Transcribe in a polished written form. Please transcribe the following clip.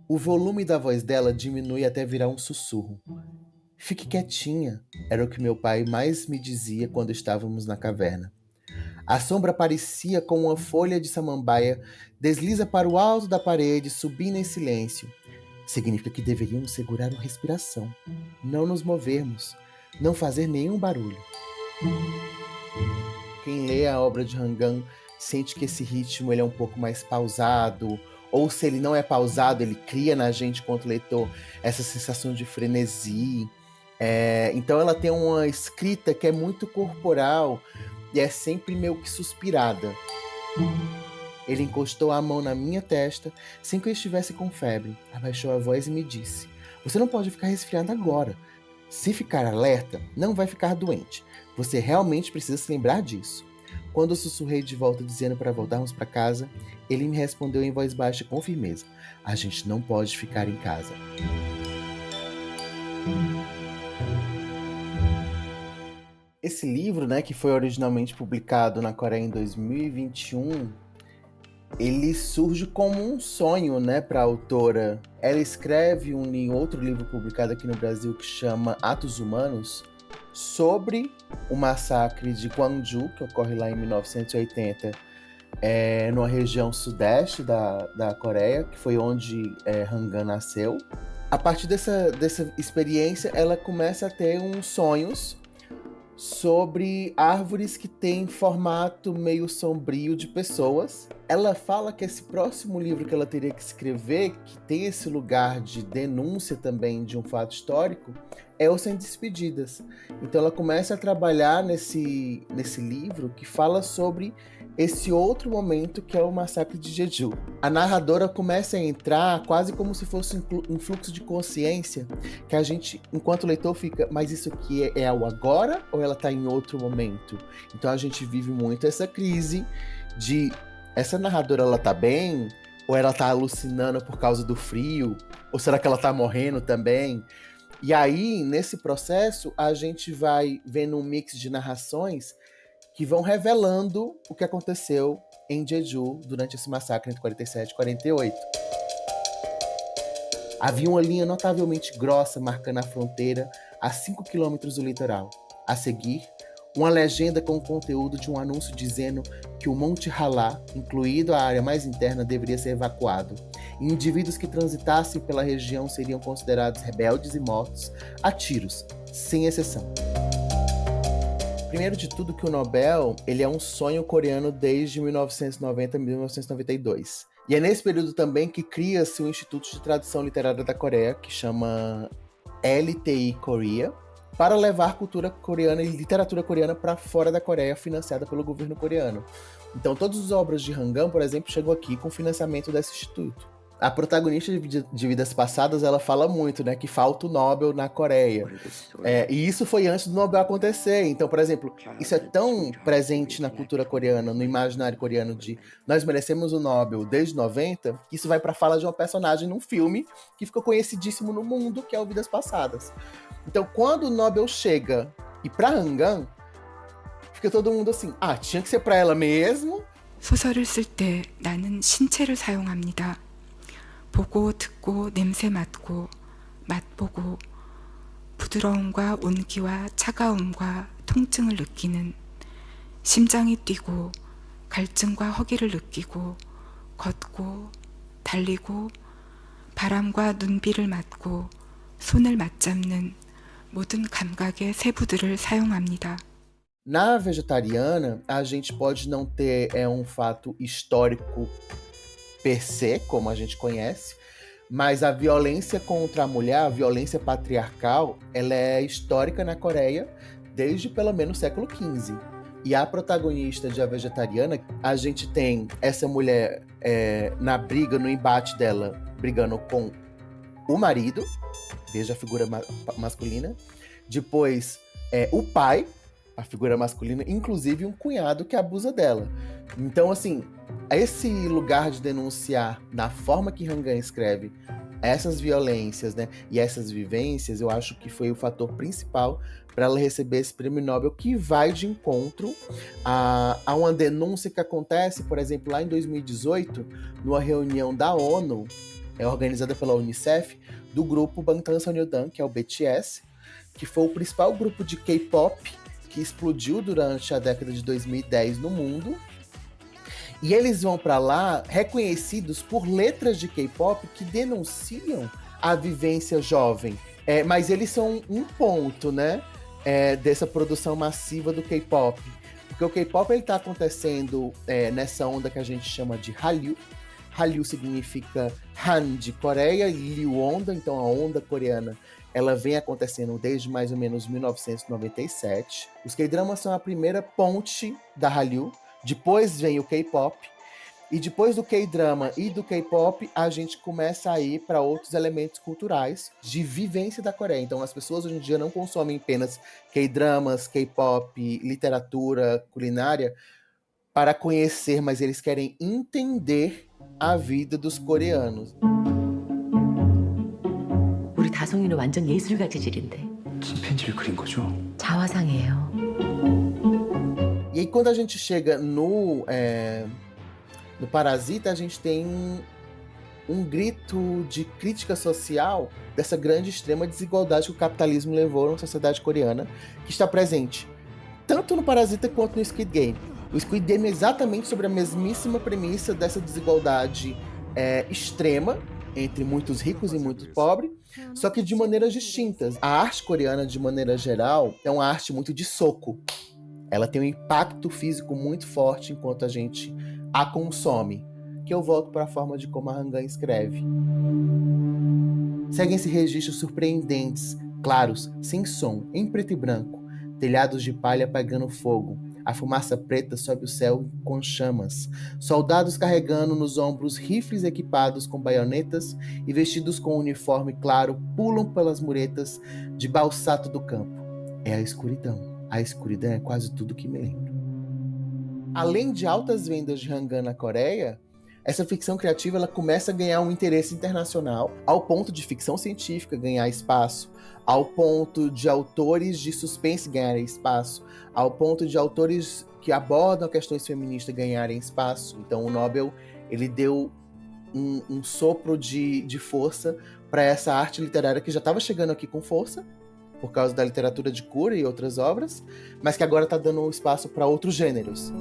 O volume da voz dela diminui até virar um sussurro. Fique quietinha, era o que meu pai mais me dizia quando estávamos na caverna. A sombra parecia como uma folha de samambaia, desliza para o alto da parede, subindo em silêncio. Significa que deveríamos segurar a respiração, não nos movermos, não fazer nenhum barulho. Quem lê a obra de Rangan sente que esse ritmo ele é um pouco mais pausado, ou se ele não é pausado, ele cria na gente, enquanto leitor, essa sensação de frenesi. Então ela tem uma escrita que é muito corporal e é sempre meio que suspirada. Ele encostou a mão na minha testa sem que eu estivesse com febre, abaixou a voz e me disse: Você não pode ficar resfriada agora. Se ficar alerta, não vai ficar doente. Você realmente precisa se lembrar disso. Quando eu sussurrei de volta dizendo para voltarmos para casa, ele me respondeu em voz baixa com firmeza: A gente não pode ficar em casa. Esse livro, né, que foi originalmente publicado na Coreia em 2021, ele surge como um sonho, né, para a autora. Ela escreve outro livro publicado aqui no Brasil que chama Atos Humanos, sobre o massacre de Gwangju, que ocorre lá em 1980, numa região sudeste da Coreia, que foi onde Hangan nasceu. A partir dessa experiência, ela começa a ter uns sonhos sobre árvores que têm formato meio sombrio de pessoas. Ela fala que esse próximo livro que ela teria que escrever, que tem esse lugar de denúncia também de um fato histórico, é o Sem Despedidas. Então ela começa a trabalhar nesse livro que fala sobre esse outro momento que é o massacre de Jeju. A narradora começa a entrar quase como se fosse um fluxo de consciência, que a gente, enquanto leitor, fica, mas isso aqui é o agora ou ela está em outro momento? Então a gente vive muito essa crise de essa narradora, ela tá bem? Ou ela tá alucinando por causa do frio? Ou será que ela tá morrendo também? E aí, nesse processo, a gente vai vendo um mix de narrações que vão revelando o que aconteceu em Jeju durante esse massacre entre 47 e 48. Havia uma linha notavelmente grossa marcando a fronteira a 5 quilômetros do litoral. A seguir, uma legenda com o conteúdo de um anúncio dizendo que o Monte Halá, incluído a área mais interna, deveria ser evacuado. E indivíduos que transitassem pela região seriam considerados rebeldes e mortos a tiros, sem exceção. Primeiro de tudo que o Nobel, ele é um sonho coreano desde 1990 a 1992. E é nesse período também que cria-se o Instituto de Tradução Literária da Coreia, que chama LTI Korea, para levar cultura coreana e literatura coreana para fora da Coreia, financiada pelo governo coreano. Então todas as obras de Hangan, por exemplo, chegam aqui com financiamento desse instituto. A protagonista de Vidas Passadas, ela fala muito, né, que falta o Nobel na Coreia. E isso foi antes do Nobel acontecer. Então, por exemplo, isso é tão presente na cultura coreana, no imaginário coreano de nós merecemos o Nobel desde 90, que isso vai para a fala de uma personagem num filme que ficou conhecidíssimo no mundo, que é o Vidas Passadas. Então, quando o Nobel chega e para Hangan, fica todo mundo assim, tinha que ser para ela mesmo. 소설을 쓸 때 나는 신체를 사용합니다. 보고 듣고 냄새 맡고 맛보고 부드러움과 온기와 차가움과 통증을 느끼는, 심장이 뛰고 갈증과 허기를 느끼고 걷고 달리고 바람과 눈비를 맡고 손을 맞잡는 모든 감각의 세부들을 사용합니다. Na vegetariana, a gente pode não ter um fato histórico per se, como a gente conhece, mas a violência contra a mulher, a violência patriarcal, ela é histórica na Coreia desde pelo menos o século XV. E a protagonista de A Vegetariana, a gente tem essa mulher na briga, no embate dela, brigando com o marido, veja a figura masculina, depois o pai, a figura masculina, inclusive um cunhado que abusa dela. Então, assim, esse lugar de denunciar, na forma que Hangan escreve, essas violências, né, e essas vivências, eu acho que foi o fator principal para ela receber esse prêmio Nobel, que vai de encontro a uma denúncia que acontece, por exemplo, lá em 2018, numa reunião da ONU, é organizada pela Unicef, do grupo Bangtan Sonyeondan, que é o BTS, que foi o principal grupo de K-pop que explodiu durante a década de 2010 no mundo. E eles vão para lá reconhecidos por letras de K-pop que denunciam a vivência jovem. Mas eles são um ponto, né, dessa produção massiva do K-pop. Porque o K-pop está acontecendo nessa onda que a gente chama de Hallyu. Hallyu significa Han de Coreia e Liu onda, então a onda coreana ela vem acontecendo desde mais ou menos 1997. Os K-dramas são a primeira ponte da Hallyu, depois vem o K-pop, e depois do K-drama e do K-pop, a gente começa a ir para outros elementos culturais de vivência da Coreia. Então as pessoas hoje em dia não consomem apenas K-dramas, K-pop, literatura, culinária, para conhecer, mas eles querem entender a vida dos coreanos. 우리 다송이는 완전 예술 가지질인데. 침팬지를 그린 거죠? 자화상이에요. E aí quando a gente chega no Parasita, a gente tem um grito de crítica social dessa grande extrema desigualdade que o capitalismo levou na sociedade coreana, que está presente tanto no Parasita quanto no Squid Game. O Squid Game é exatamente sobre a mesmíssima premissa dessa desigualdade extrema entre muitos ricos e muitos pobres, só que de maneiras distintas. A arte coreana, de maneira geral, é uma arte muito de soco. Ela tem um impacto físico muito forte enquanto a gente a consome, que eu volto para a forma de como a Han escreve. Seguem-se registros surpreendentes, claros, sem som, em preto e branco, telhados de palha pegando fogo, a fumaça preta sobe o céu com chamas, soldados carregando nos ombros rifles equipados com baionetas e vestidos com um uniforme claro pulam pelas muretas de balsato do campo. É a escuridão. A escuridão é quase tudo que me lembro. Além de altas vendas de Hangul na Coreia, essa ficção criativa ela começa a ganhar um interesse internacional, ao ponto de ficção científica ganhar espaço, ao ponto de autores de suspense ganharem espaço, ao ponto de autores que abordam questões feministas ganharem espaço. Então o Nobel ele deu um sopro de força para essa arte literária que já estava chegando aqui com força, por causa da literatura de cura e outras obras, mas que agora está dando espaço para outros gêneros.